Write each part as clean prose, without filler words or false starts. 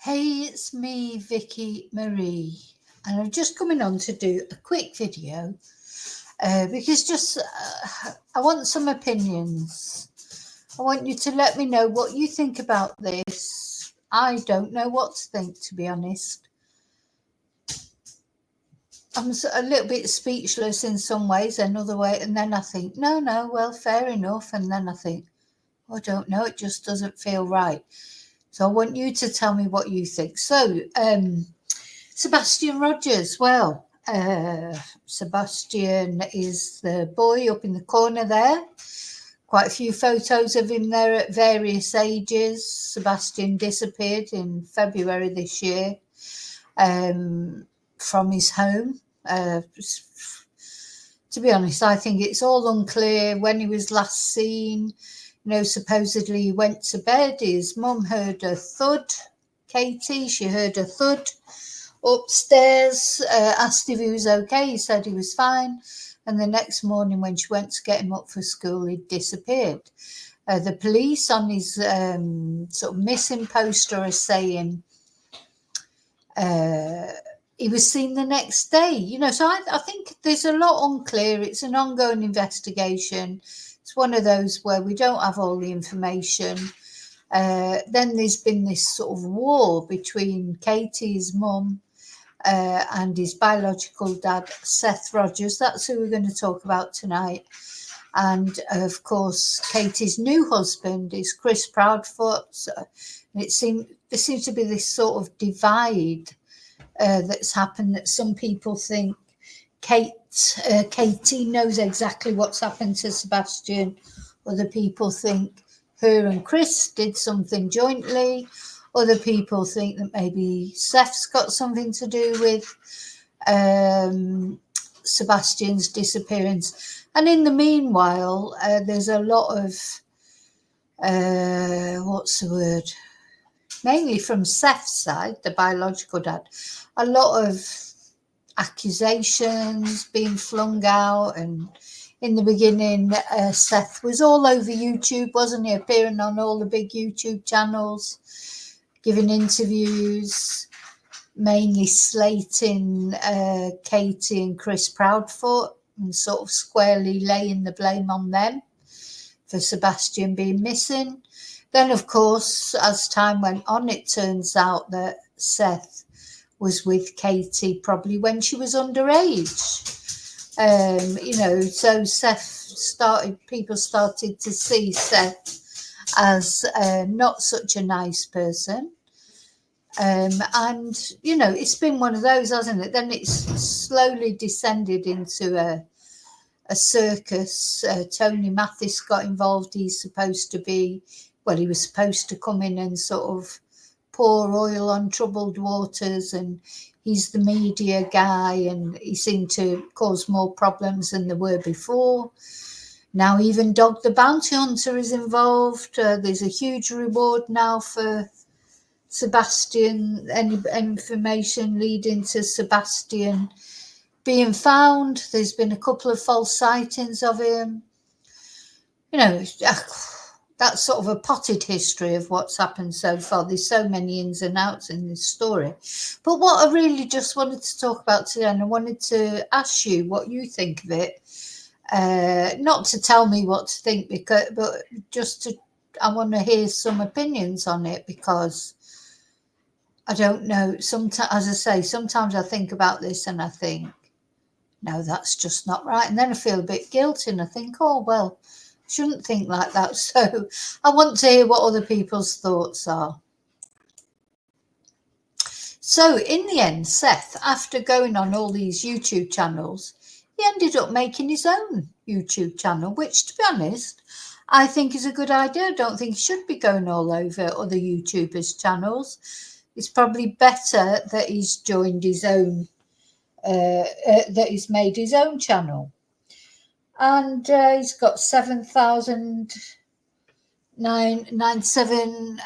Hey, it's me, Vicki Marie, and I'm just coming on to do a quick video because I want some opinions. I want you to let me know what you think about this. I don't know what to think, to be honest. I'm a little bit speechless in some ways, another way, and then I think, no, well, fair enough, and then I think, I don't know, it just doesn't feel right. So I want you to tell me what you think. So, Sebastian Rogers. Well, Sebastian is the boy up in the corner there. Quite a few photos of him there at various ages. Sebastian disappeared in February this year from his home. To be honest, I think it's all unclear when he was last seen. Supposedly he went to bed. His mum heard a thud. Katie, she heard a thud upstairs, asked if he was okay. He said he was fine. And the next morning when she went to get him up for school, he'd disappeared. The police on his sort of missing poster are saying he was seen the next day. So I think there's a lot unclear. It's an ongoing investigation. It's one of those where we don't have all the information. Then there's been this sort of war between Katie's mum and his biological dad, Seth Rogers. That's who we're going to talk about tonight. And of course, Katie's new husband is Chris Proudfoot. So there seems to be this sort of divide that's happened, that some people think Katie knows exactly what's happened to Sebastian. Other people think her and Chris did something jointly. Other people think that maybe Seth's got something to do with Sebastian's disappearance. And in the meanwhile, there's a lot of, mainly from Seth's side, the biological dad, a lot of accusations being flung out. And in the beginning, Seth was all over YouTube, wasn't he? Appearing on all the big YouTube channels, giving interviews, mainly slating Katie and Chris Proudfoot and sort of squarely laying the blame on them for Sebastian being missing. Then, of course, as time went on, it turns out that Seth was with Katie probably when she was underage. So people started to see Seth as not such a nice person. And, it's been one of those, hasn't it? Then it's slowly descended into a circus. Tony Mathis got involved. He was supposed to come in and sort of pour oil on troubled waters, and he's the media guy, and he seemed to cause more problems than there were before. Now even Dog the Bounty Hunter is involved. There's a huge reward now for Sebastian, any information leading to Sebastian being found. There's been a couple of false sightings of him. That's sort of a potted history of what's happened so far. There's so many ins and outs in this story. But what I really just wanted to talk about today, and I wanted to ask you what you think of it, not to tell me what to think, but I want to hear some opinions on it, because I don't know. Sometimes, as I say, sometimes I think about this and I think, no, that's just not right. And then I feel a bit guilty and I think, oh, well, shouldn't think like that. So I want to hear what other people's thoughts are. So in the end, Seth, after going on all these YouTube channels, he ended up making his own YouTube channel, which, to be honest, I think is a good idea. I don't think he should be going all over other YouTubers' channels. It's probably better that he's joined his own, that he's made his own channel. And he's got 7,997,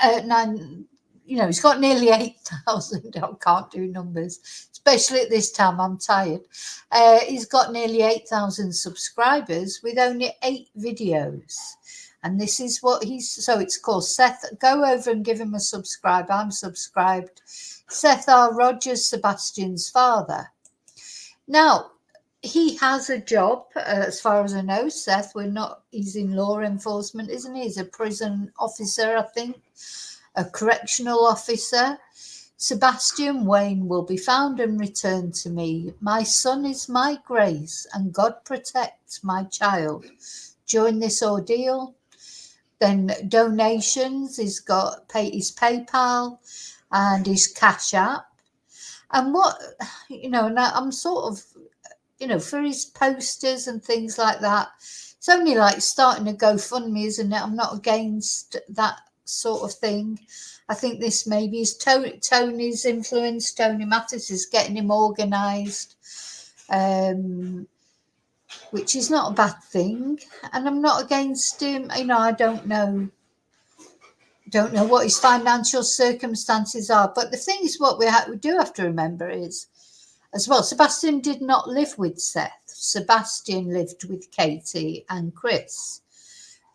he's got nearly 8,000. I can't do numbers, especially at this time, I'm tired. He's got nearly 8,000 subscribers with only 8 videos. And this is what so it's called Seth. Go over and give him a subscribe. I'm subscribed. Seth R. Rogers, Sebastian's father. Now, he has a job, as far as I know, Seth. He's in law enforcement, isn't he? He's a prison officer, I think, a correctional officer. Sebastian Wayne will be found and returned to me. My son is my grace, and God protect my child during this ordeal. Then donations, he's got his PayPal and his Cash App. And and I'm sort of, for his posters and things like that, it's only like starting a GoFundMe, isn't it? I'm not against that sort of thing. I think this maybe is Tony's influence. Tony Mattis is getting him organised, which is not a bad thing. And I'm not against him. I don't know what his financial circumstances are. But the thing is, what we do have to remember is, as well, Sebastian did not live with Seth. Sebastian lived with Katie and Chris.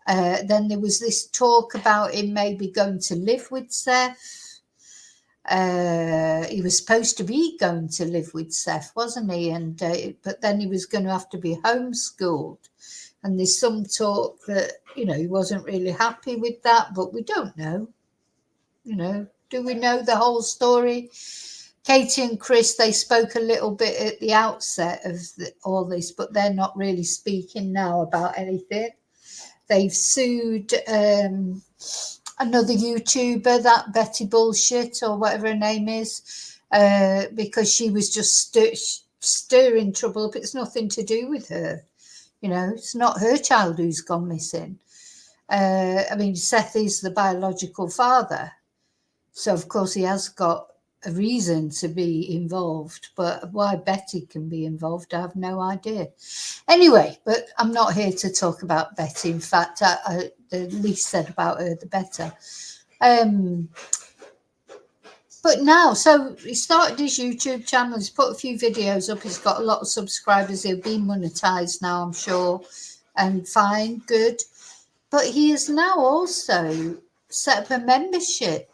Then there was this talk about him maybe going to live with Seth. He was supposed to be going to live with Seth, wasn't he? And but then he was going to have to be homeschooled. And there's some talk that, he wasn't really happy with that, but we don't know. Do we know the whole story? Katie and Chris, they spoke a little bit at the outset of all this, but they're not really speaking now about anything. They've sued another YouTuber, that Betty Bullshit or whatever her name is, because she was just stirring trouble up. It's nothing to do with her. It's not her child who's gone missing. Seth is the biological father. So, of course, he has got a reason to be involved, but why Betty can be involved, I have no idea. Anyway, but I'm not here to talk about Betty. In fact, the least said about her, the better. But now, so he started his YouTube channel. He's put a few videos up. He's got a lot of subscribers. He'll be monetized now, I'm sure, and fine, good. But he has now also set up a membership.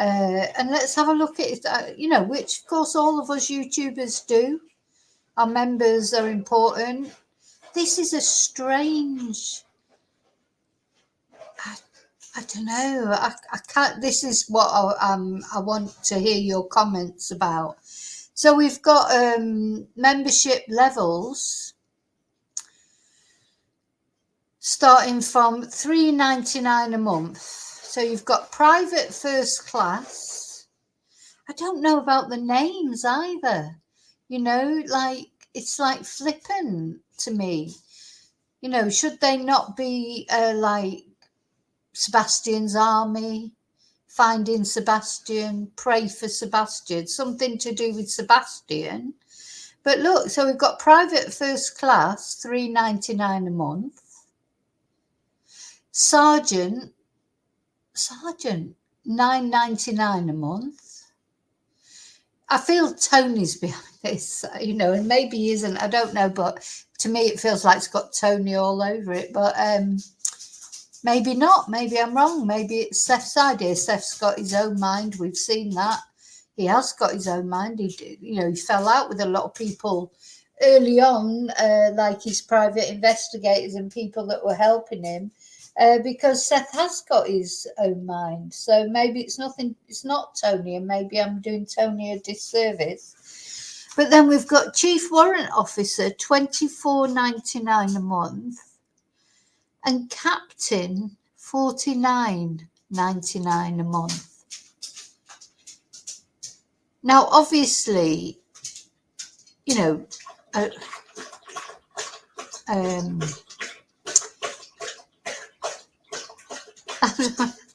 And let's have a look at it, which, of course, all of us YouTubers do. Our members are important. This is a strange, I don't know. I can't. This is what I want to hear your comments about. So we've got membership levels starting from $3.99 a month. So you've got private first class. I don't know about the names either. It's like flippant to me. Should they not be like Sebastian's Army, Finding Sebastian, Pray for Sebastian, something to do with Sebastian? But look, so we've got private first class, $3.99 a month. Sergeant, $9.99 a month. I feel Tony's behind this, and maybe he isn't. I don't know, but to me it feels like it's got Tony all over it. But maybe not. Maybe I'm wrong. Maybe it's Seth's idea. Seth's got his own mind. We've seen that. He has got his own mind. He fell out with a lot of people early on, like his private investigators and people that were helping him. Because Seth has got his own mind. So maybe it's not Tony, and maybe I'm doing Tony a disservice. But then we've got Chief Warrant Officer, $24.99 a month, and Captain, $49.99 a month. Now, obviously,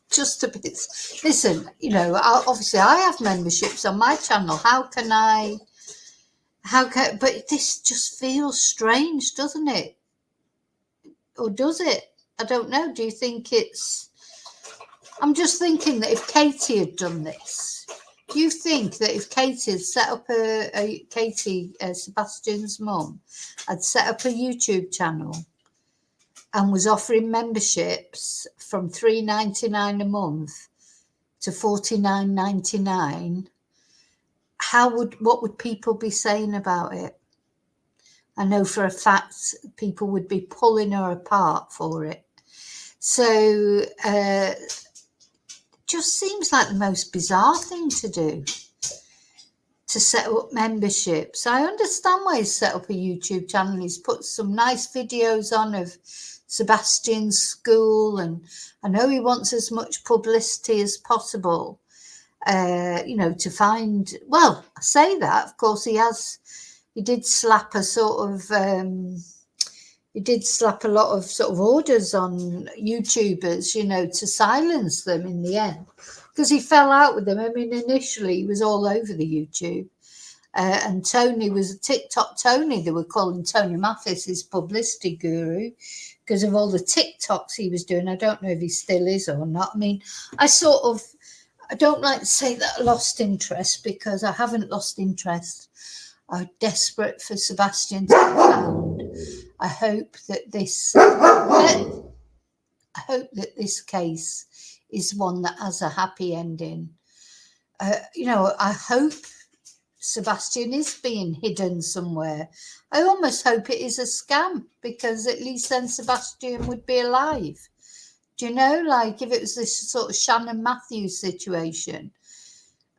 just a bit. Listen, obviously I have memberships on my channel. But this just feels strange, doesn't it? Or does it? I don't know. Do you think I'm just thinking that if Katie had done this, do you think that if Katie had set up Sebastian's mum, had set up a YouTube channel, and was offering memberships from $3.99 a month to $49.99, what would people be saying about it? I know for a fact people would be pulling her apart for it. So just seems like the most bizarre thing to do, to set up memberships. I understand why he's set up a YouTube channel. He's put some nice videos on of Sebastian's school, and I know he wants as much publicity as possible, you know, to find, well, I say that, of course he did slap a sort of, he did slap a lot of sort of orders on YouTubers, you know, to silence them in the end, because he fell out with them. I mean, initially he was all over the YouTube. And Tony was TikTok Tony. They were calling Tony Mathis his publicity guru because of all the TikToks he was doing. I don't know if he still is or not. I mean, I don't like to say that I lost interest, because I haven't lost interest. I'm desperate for Sebastian to be found. I hope that this case is one that has a happy ending. You know, I hope Sebastian is being hidden somewhere. I almost hope it is a scam, because at least then Sebastian would be alive. Do you know, like if it was this sort of Shannon Matthews situation,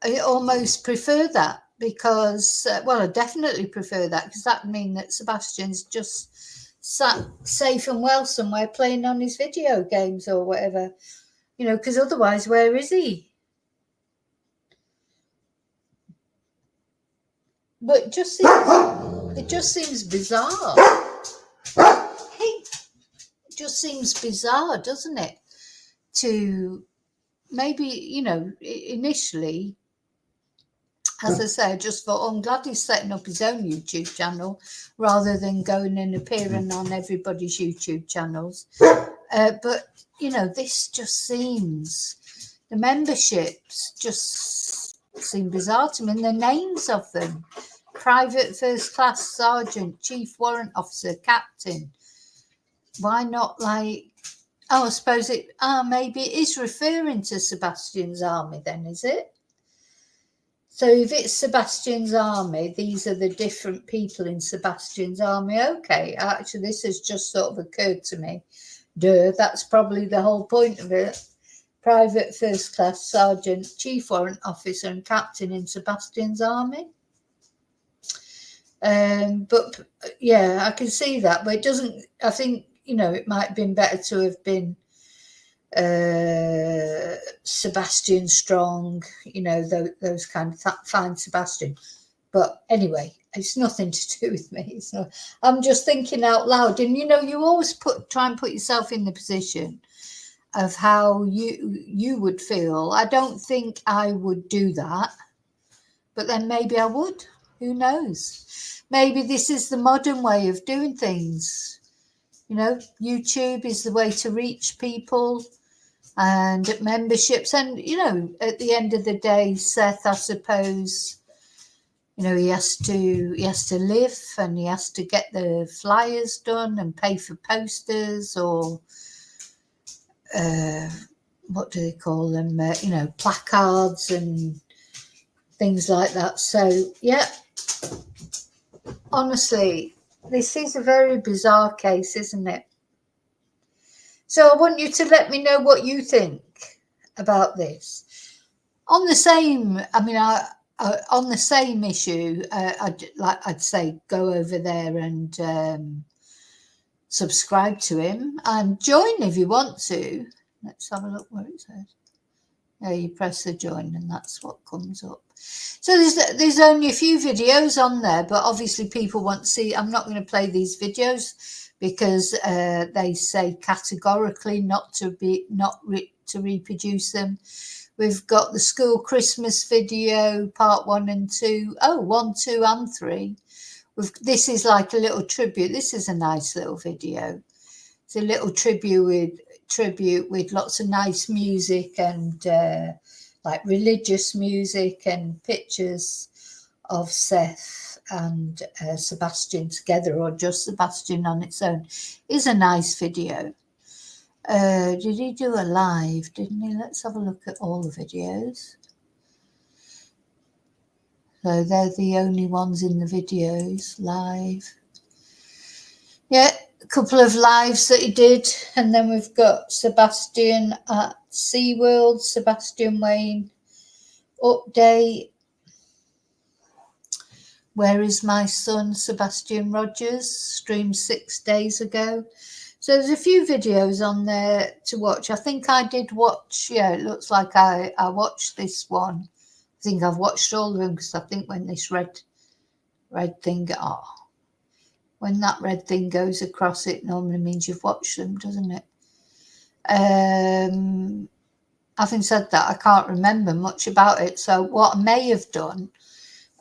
I almost prefer that, because, well, I definitely prefer that, because that would mean that Sebastian's just sat safe and well somewhere playing on his video games or whatever, you know, because otherwise, where is he? But it just seems bizarre. It just seems bizarre, doesn't it? To maybe, you know, initially, as I say, I just thought, oh, I'm glad he's setting up his own YouTube channel rather than going and appearing on everybody's YouTube channels. But, you know, this just seems, the memberships just seem bizarre to me, and the names of them: private, first class, sergeant, chief warrant officer, captain. Why not, like, oh, I suppose maybe it is referring to Sebastian's army then, is it? So if it's Sebastian's army, these are the different people in Sebastian's army. Okay, actually, this has just sort of occurred to me. That's probably the whole point of it. Private, first class, sergeant, chief warrant officer and captain in Sebastian's army. But yeah, I can see that, but it doesn't, I think, you know, it might have been better to have been Sebastian Strong, you know, those kind of fine Sebastian. But anyway, it's nothing to do with me. It's not. I'm just thinking out loud, and you know, you always try and put yourself in the position of how you would feel. I don't think I would do that, but then maybe I would. Who knows? Maybe this is the modern way of doing things. You know, YouTube is the way to reach people, and memberships. And, you know, at the end of the day, Seth, I suppose, you know, he has to live, and he has to get the flyers done and pay for posters, or what do they call them? You know, placards and things like that. So, yeah, honestly, this is a very bizarre case, isn't it? So I want you to let me know what you think about this. On the same, I mean, on the same issue, I'd say go over there and subscribe to him and join if you want to. Let's have a look where it says. There, you press the join and that's what comes up. So there's only a few videos on there, but obviously people want to see. I'm not going to play these videos because they say categorically not to reproduce them. We've got the school Christmas video, part 1 and 2. Oh, 1, 2, and 3. This is like a little tribute. This is a nice little video. It's a little tribute with lots of nice music and like religious music and pictures of Seth and Sebastian together, or just Sebastian on its own, is a nice video. Did he do a live? Didn't he? Let's have a look at all the videos. So they're the only ones in the videos live. Yeah, a couple of lives that he did. And then we've got Sebastian at SeaWorld, Sebastian Wayne update. Where is my son, Sebastian Rogers? Streamed 6 days ago. So there's a few videos on there to watch. I think I did watch, yeah, it looks like I watched this one. I think I've watched all of them, because I think when this red thing, when that red thing goes across, it normally means you've watched them, doesn't it? Having said that, I can't remember much about it. So what I may have done,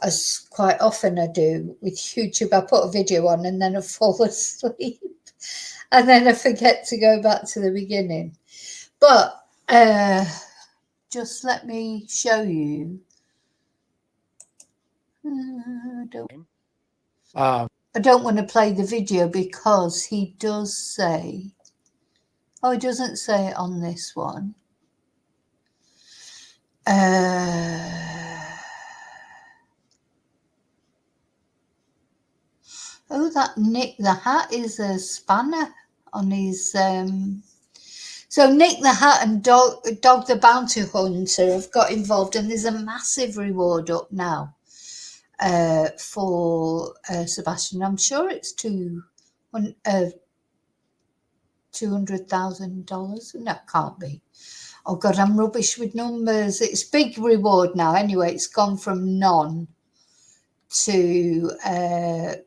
as quite often I do with YouTube, I put a video on and then I fall asleep and then I forget to go back to the beginning. But just let me show you. I don't want to play the video because he does say, oh, he doesn't say it on this one. Oh, that Nick the Hat is a spanner on his. So Nick the Hat and Dog the Bounty Hunter have got involved, and there's a massive reward up now for Sebastian. I'm sure it's $200,000. No, it can't be. Oh God, I'm rubbish with numbers. It's big reward now. Anyway, it's gone from none to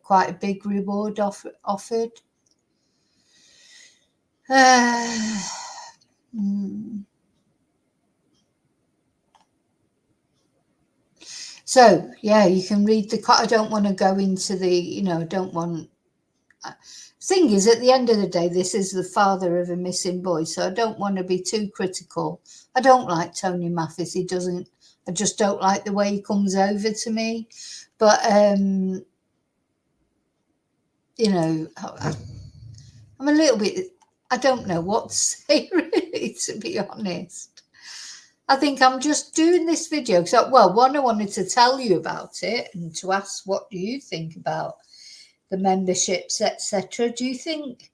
quite a big reward offered. So yeah, you can read the. I don't want to go into the. Don't want. Thing is, at the end of the day, this is the father of a missing boy, so I don't want to be too critical. I don't like Tony Mathis. I just don't like the way he comes over to me. But I'm a little bit. I don't know what to say, really, to be honest. I think I'm just doing this video because, one, I wanted to tell you about it and to ask what do you think about the memberships, etc. Do you think,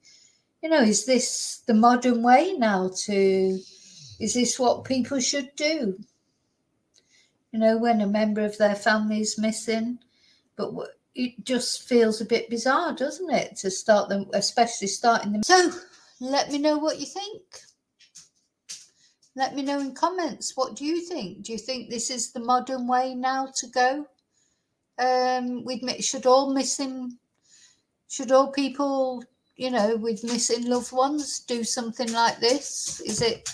is this the modern way now is this what people should do? When a member of their family is missing, but it just feels a bit bizarre, doesn't it, to start them, especially starting them. So let me know what you think. Let me know in comments. What do you think? Do you think this is the modern way now to go? Should all people, with missing loved ones do something like this? Is it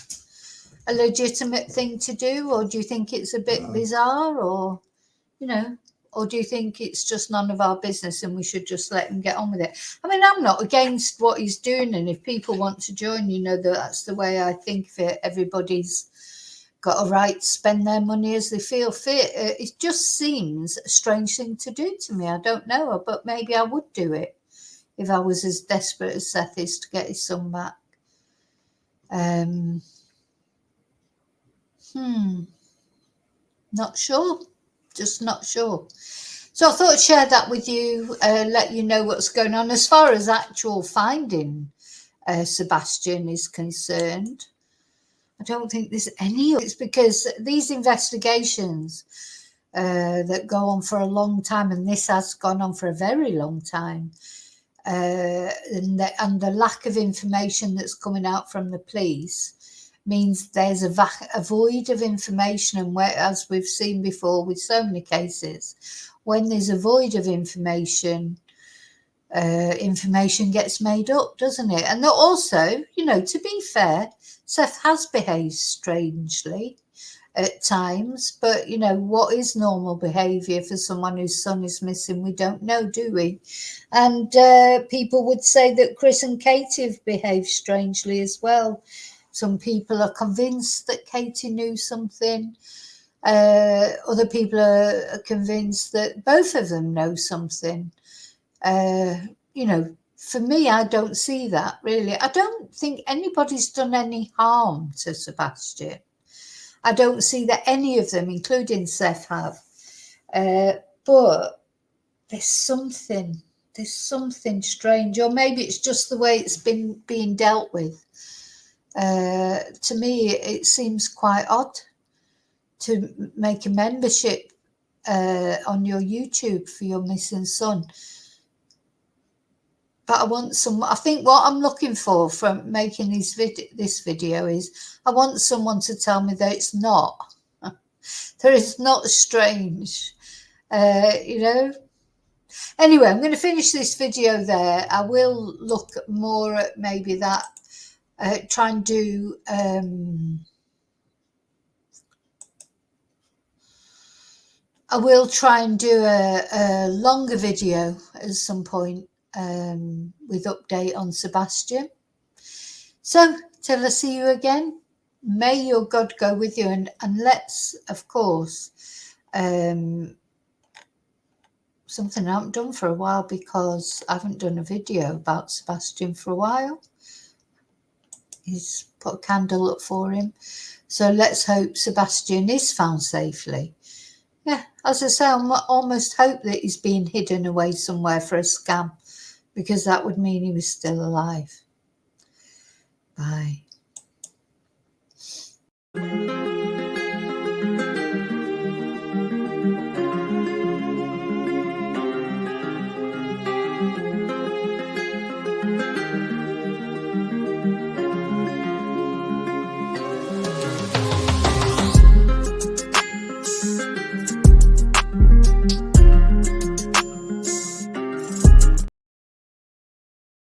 a legitimate thing to do, or do you think it's a bit bizarre, or or do you think it's just none of our business and we should just let him get on with it? I mean, I'm not against what he's doing, and if people want to join, that's the way I think of it. Everybody's got a right to spend their money as they feel fit. It just seems a strange thing to do to me. I don't know, but maybe I would do it if I was as desperate as Seth is to get his son back. Not sure. Just not sure. So I thought I'd share that with you, let you know what's going on. As far as actual finding Sebastian is concerned, I don't think there's any. It's because these investigations that go on for a long time, and this has gone on for a very long time, and the lack of information that's coming out from the police means there's a void of information. And as we've seen before with so many cases, when there's a void of information, information gets made up, doesn't it? And also, to be fair, Seth has behaved strangely at times, but what is normal behavior for someone whose son is missing? We don't know, do we? And people would say that Chris and Katie have behaved strangely as well. Some people are convinced that Katie knew something. Other people are convinced that both of them know something. You know, for me, I don't see that really. I don't think anybody's done any harm to Sebastian. I don't see that any of them, including Seth, have. But there's something strange, or maybe it's just the way it's been being dealt with. To me, it seems quite odd to make a membership on your YouTube for your missing son. But I think what I'm looking for from making this video is I want someone to tell me that it's not. That it's not strange. You know. Anyway, I'm going to finish this video there. I will look more at maybe that. Try and do. I will try and do a longer video at some point with update on Sebastian. So till I see you again, may your God go with you, and let's, of course, something I haven't done for a while, because I haven't done a video about Sebastian for a while. He's put a candle up for him. So let's hope Sebastian is found safely. Yeah, as I say, I almost hope that he's being hidden away somewhere for a scam, because that would mean he was still alive. Bye.